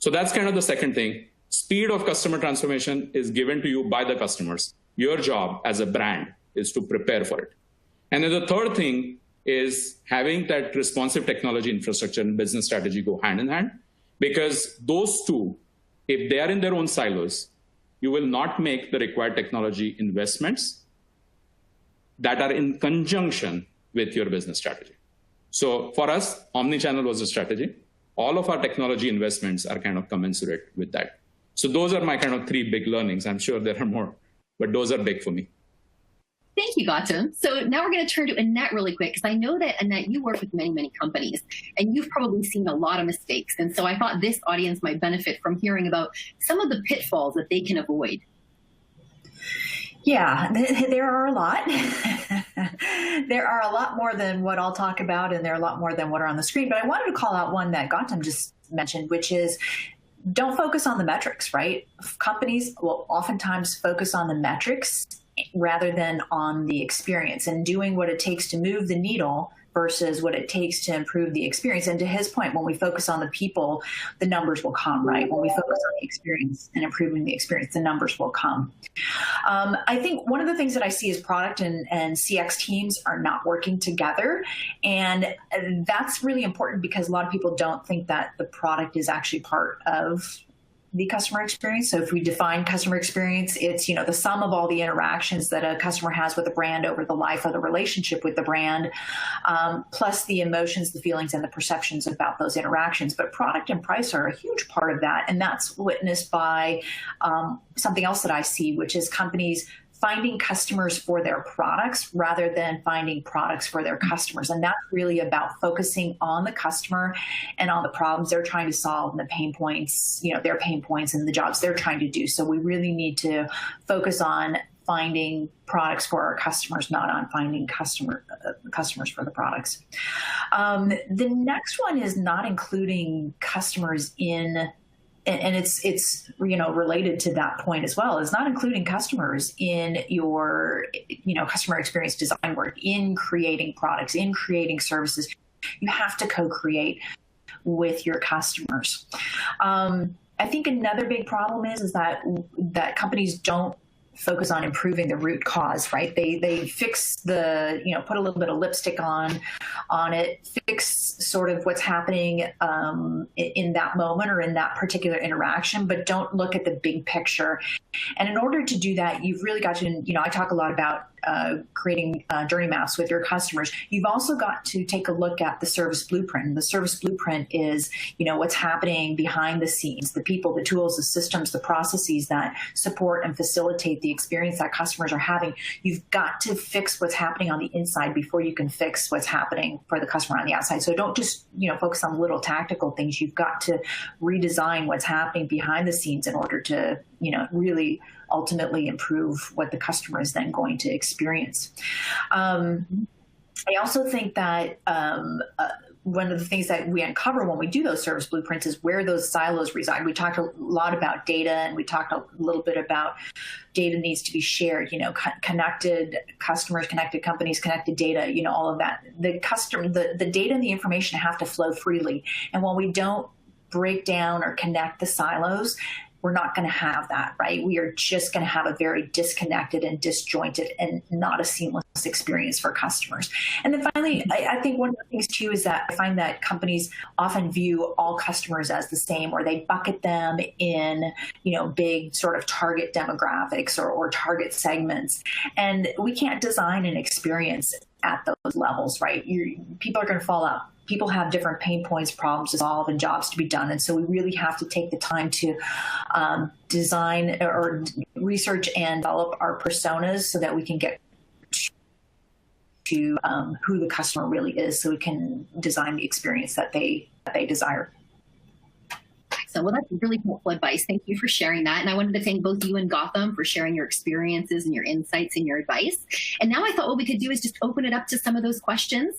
So that's kind of the second thing. Speed of customer transformation is given to you by the customers. Your job as a brand is to prepare for it. And then the third thing is having that responsive technology infrastructure and business strategy go hand in hand, because those two, if they are in their own silos, you will not make the required technology investments that are in conjunction with your business strategy. So for us, omnichannel was a strategy. All of our technology investments are kind of commensurate with that. So those are my kind of 3 big learnings. I'm sure there are more, but those are big for me. Thank you, Gautam. So now we're going to turn to Annette really quick, because I know that, Annette, you work with many, many companies, and you've probably seen a lot of mistakes. And so I thought this audience might benefit from hearing about some of the pitfalls that they can avoid. Yeah, there are a lot. There are a lot more than what I'll talk about, and there are a lot more than what are on the screen. But I wanted to call out one that Gautam just mentioned, which is don't focus on the metrics, right? Companies will oftentimes focus on the metrics rather than on the experience and doing what it takes to move the needle versus what it takes to improve the experience. And to his point, when we focus on the people, the numbers will come, right? When we focus on the experience and improving the experience, the numbers will come. I think one of the things that I see is product and CX teams are not working together. And that's really important because a lot of people don't think that the product is actually part of the customer experience. So if we define customer experience, it's, the sum of all the interactions that a customer has with a brand over the life of the relationship with the brand, plus the emotions, the feelings, and the perceptions about those interactions. But product and price are a huge part of that. And that's witnessed by something else that I see, which is companies finding customers for their products rather than finding products for their customers. And that's really about focusing on the customer and on the problems they're trying to solve and the pain points, their pain points and the jobs they're trying to do. So we really need to focus on finding products for our customers, not on finding customers for the products. The next one is not including customers in, and it's related to that point as well, is not including customers in your customer experience design work, in creating products, in creating services. You have to co-create with your customers. I think another big problem is that companies don't focus on improving the root cause, right? They fix the, put a little bit of lipstick on it, fix sort of what's happening in that moment or in that particular interaction, but don't look at the big picture. And in order to do that, you've really got to, I talk a lot about creating journey maps with your customers. You've also got to take a look at the service blueprint. And the service blueprint is, what's happening behind the scenes, the people, the tools, the systems, the processes that support and facilitate the experience that customers are having. You've got to fix what's happening on the inside before you can fix what's happening for the customer on the outside. So don't just, focus on little tactical things. You've got to redesign what's happening behind the scenes in order to, really ultimately improve what the customer is then going to experience. I also think that one of the things that we uncover when we do those service blueprints is where those silos reside. We talked a lot about data, and we talked a little bit about data needs to be shared, connected customers, connected companies, connected data, all of that. The data and the information have to flow freely. And when we don't break down or connect the silos, we're not going to have that, right? We are just going to have a very disconnected and disjointed and not a seamless experience for customers. And then finally, I think one of the things too is that I find that companies often view all customers as the same, or they bucket them in, big sort of target demographics or target segments. And we can't design an experience at those levels, right? People are going to fall out. People have different pain points, problems to solve, and jobs to be done. And so we really have to take the time to design or research and develop our personas so that we can get to who the customer really is, so we can design the experience that they desire. So, well, that's really helpful advice. Thank you for sharing that. And I wanted to thank both you and Gautam for sharing your experiences and your insights and your advice. And now I thought what we could do is just open it up to some of those questions.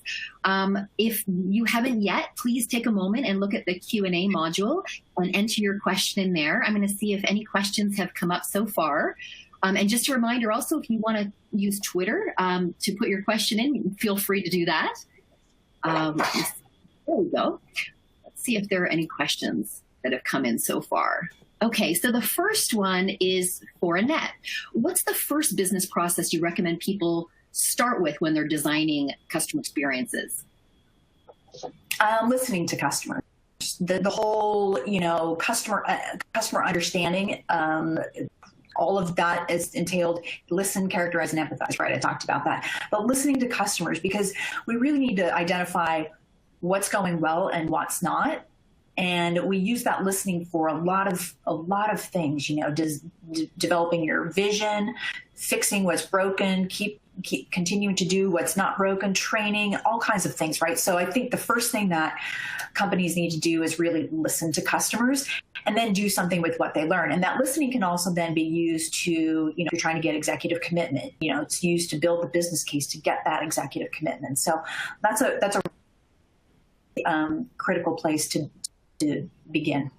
If you haven't yet, please take a moment and look at the Q&A module and enter your question in there. I'm going to see if any questions have come up so far. And just a reminder also, if you want to use Twitter to put your question in, feel free to do that. There we go. Let's see if there are any questions that have come in so far. Okay, so the first one is for Annette. What's the first business process you recommend people start with when they're designing customer experiences? Listening to customers. The whole, customer understanding, all of that is entailed. Listen, characterize, and empathize, right? I talked about that. But listening to customers, because we really need to identify what's going well and what's not, And we use that listening for a lot of things, developing your vision, fixing what's broken, keep continuing to do what's not broken, training, all kinds of things, right? So I think the first thing that companies need to do is really listen to customers and then do something with what they learn. And that listening can also then be used to, if you're trying to get executive commitment, it's used to build the business case to get that executive commitment. So that's a critical place to begin.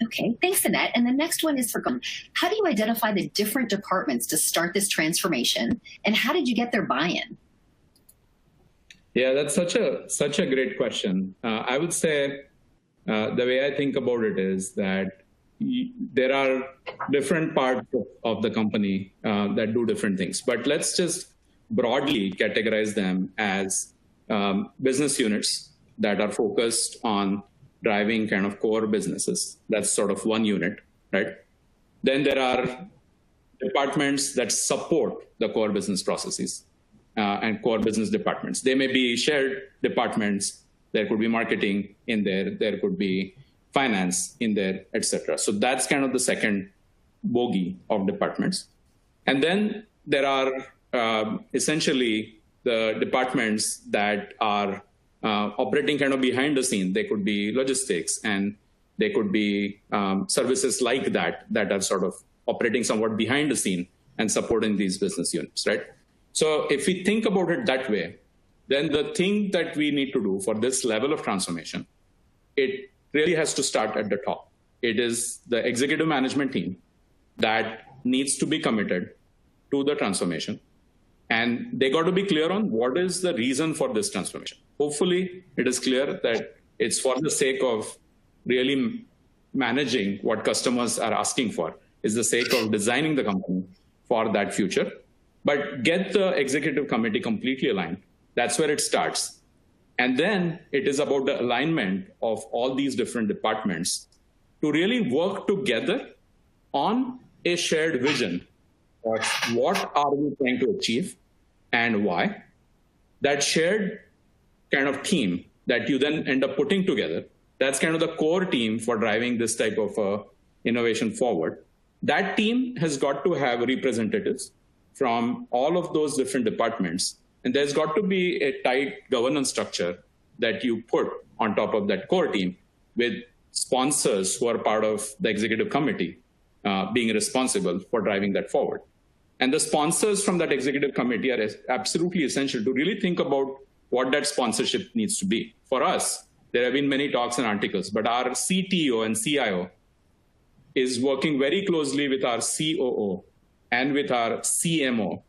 Okay, thanks, Annette. And the next one is for Gautam. How do you identify the different departments to start this transformation, and how did you get their buy-in? Yeah, that's such a great question. I would say the way I think about it is that there are different parts of the company that do different things, but let's just broadly categorize them as business units that are focused on driving kind of core businesses. That's sort of one unit, right? Then there are departments that support the core business processes and core business departments. They may be shared departments. There could be marketing in there. There could be finance in there, etc. So that's kind of the second bogey of departments. And then there are essentially the departments that are operating kind of behind the scene. They could be logistics, and they could be services like that are sort of operating somewhat behind the scene and supporting these business units, right? So if we think about it that way, then the thing that we need to do for this level of transformation, it really has to start at the top. It is the executive management team that needs to be committed to the transformation. And they got to be clear on what is the reason for this transformation. Hopefully, it is clear that it's for the sake of really managing what customers are asking for, is the sake of designing the company for that future. But get the executive committee completely aligned. That's where it starts. And then it is about the alignment of all these different departments to really work together on a shared vision. What are we trying to achieve and why? That shared kind of team that you then end up putting together, that's kind of the core team for driving this type of innovation forward. That team has got to have representatives from all of those different departments. And there's got to be a tight governance structure that you put on top of that core team with sponsors who are part of the executive committee being responsible for driving that forward. And the sponsors from that executive committee are absolutely essential to really think about what that sponsorship needs to be. For us, there have been many talks and articles, but our CTO and CIO is working very closely with our COO and with our CMO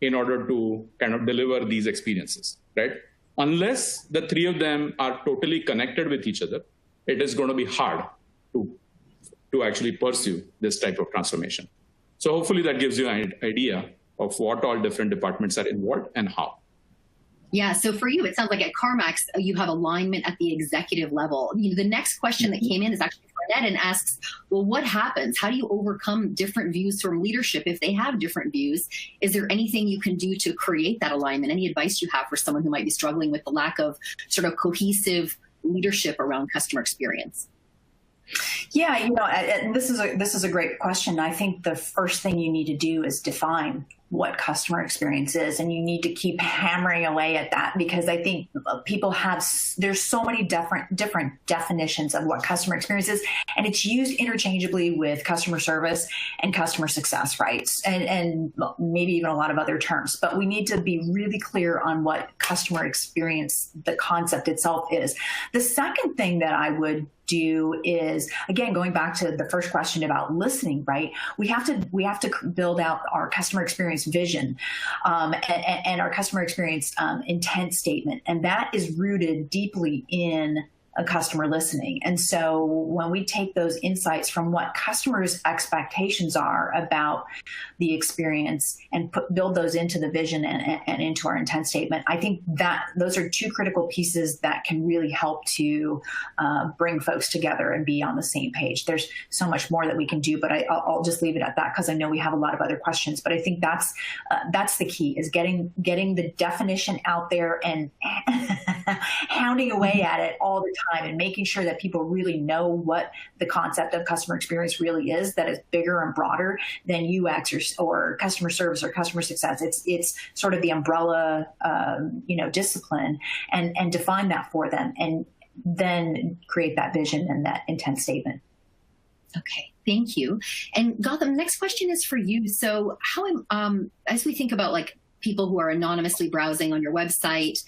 in order to kind of deliver these experiences, right? Unless the three of them are totally connected with each other, it is going to be hard to actually pursue this type of transformation. So hopefully that gives you an idea of what all different departments are involved and how. Yeah, so for you, it sounds like at CarMax, you have alignment at the executive level. The next question that came in is actually for Annette and asks, well, what happens? How do you overcome different views from leadership if they have different views? Is there anything you can do to create that alignment? Any advice you have for someone who might be struggling with the lack of sort of cohesive leadership around customer experience? Yeah, and this is a great question. I think the first thing you need to do is define what customer experience is, and you need to keep hammering away at that, because I think people there's so many different definitions of what customer experience is, and it's used interchangeably with customer service and customer success, right? And maybe even a lot of other terms, but we need to be really clear on what customer experience, the concept itself is. The second thing that I would do is, again, going back to the first question about listening, right? We have to build out our customer experience vision and our customer experience intent statement, and that is rooted deeply in a customer listening. And so when we take those insights from what customers' expectations are about the experience and build those into the vision and into our intent statement, I think that those are two critical pieces that can really help to bring folks together and be on the same page. There's so much more that we can do, but I'll just leave it at that because I know we have a lot of other questions. But I think that's the key, is getting the definition out there and hounding away at it all the time and making sure that people really know what the concept of customer experience really is, that is bigger and broader than UX or customer service or customer success. It's sort of the umbrella, discipline, and define that for them, and then create that vision and that intent statement. Okay, thank you. And Gautam, next question is for you. So how, as we think about like people who are anonymously browsing on your website,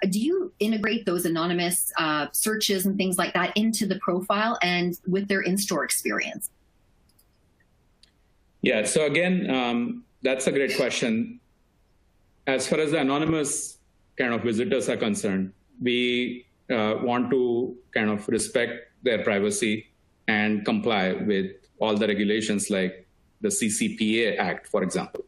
do you integrate those anonymous searches and things like that into the profile and with their in-store experience? Yeah, so again, that's a great question. As far as the anonymous kind of visitors are concerned, we want to kind of respect their privacy and comply with all the regulations like the CCPA Act, for example.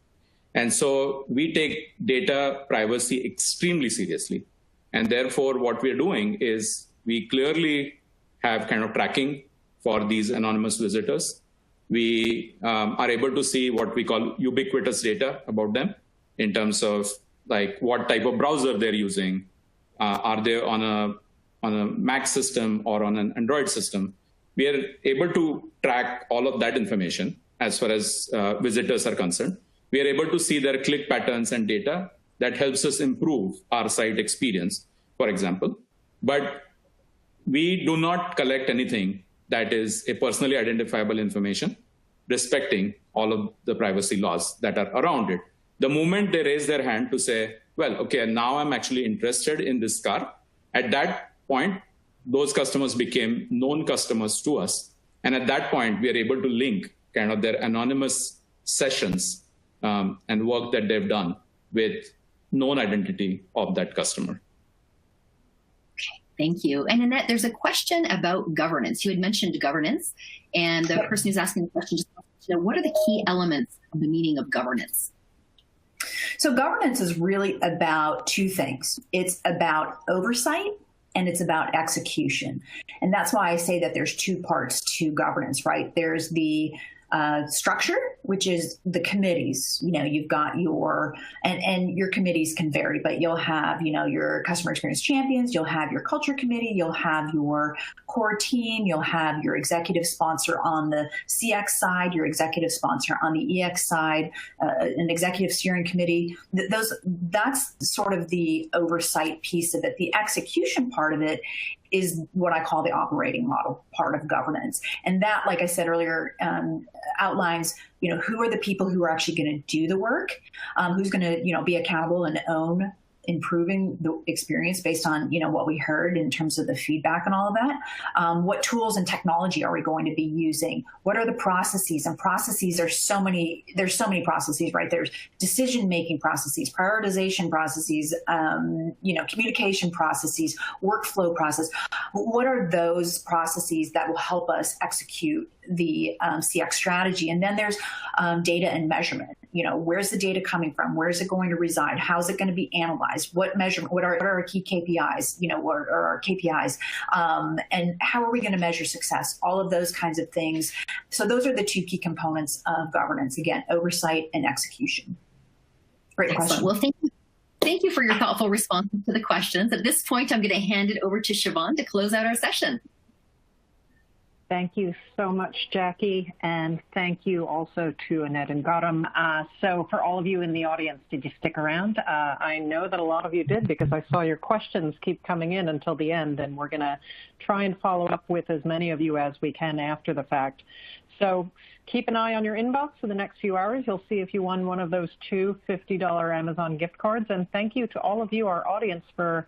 And so we take data privacy extremely seriously. And therefore, what we're doing is we clearly have kind of tracking for these anonymous visitors. We are able to see what we call ubiquitous data about them in terms of like what type of browser they're using. Are they on a Mac system or on an Android system? We are able to track all of that information as far as visitors are concerned. We are able to see their click patterns and data that helps us improve our site experience, for example. But we do not collect anything that is a personally identifiable information, respecting all of the privacy laws that are around it. The moment they raise their hand to say, well, okay, now I'm actually interested in this car, at that point, those customers became known customers to us. And at that point, we are able to link kind of their anonymous sessions and work that they've done with known identity of that customer. Okay, thank you. And Annette, there's a question about governance. You had mentioned governance, and the person who's asking the question just wants to know, what are the key elements of the meaning of governance? So governance is really about two things. It's about oversight, and it's about execution. And that's why I say that there's two parts to governance, right? There's the structure, which is the committees. You've got and your committees can vary, but you'll have, your customer experience champions, you'll have your culture committee, you'll have your core team, you'll have your executive sponsor on the CX side, your executive sponsor on the EX side, an executive steering committee. That's sort of the oversight piece of it. The execution part of it is what I call the operating model part of governance. And that, like I said earlier, outlines, who are the people who are actually going to do the work, who's going to, be accountable and own improving the experience based on, what we heard in terms of the feedback and all of that. What tools and technology are we going to be using? What are the processes? And processes are there's so many processes, right? There's decision-making processes, prioritization processes, communication processes, workflow process. What are those processes that will help us execute the CX strategy? And then there's data and measurement. Where's the data coming from? Where's it going to reside? How's it going to be analyzed? What measurement? What are our key KPIs? What are our KPIs? And how are we going to measure success? All of those kinds of things. So those are the two key components of governance. Again, oversight and execution. Great question. Well, thank you for your thoughtful responses to the questions. At this point, I'm going to hand it over to Siobhan to close out our session. Thank you so much, Jackie, and thank you also to Annette and Gautam. So for all of you in the audience, did you stick around? I know that a lot of you did because I saw your questions keep coming in until the end, and we're going to try and follow up with as many of you as we can after the fact. So keep an eye on your inbox for the next few hours. You'll see if you won one of those two $50 Amazon gift cards. And thank you to all of you, our audience, for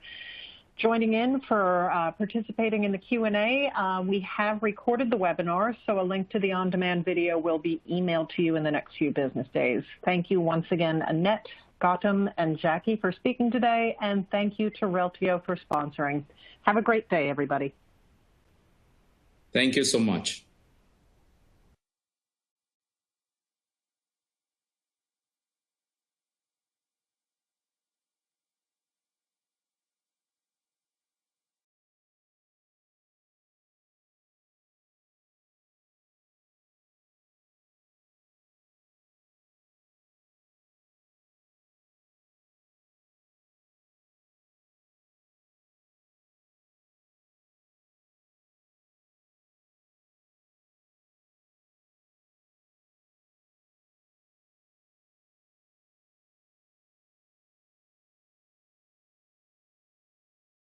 joining in, for participating in the Q&A. We have recorded the webinar, so a link to the on-demand video will be emailed to you in the next few business days. Thank you once again, Annette, Gautam, and Jackie for speaking today, and thank you to Reltio for sponsoring. Have a great day, everybody. Thank you so much.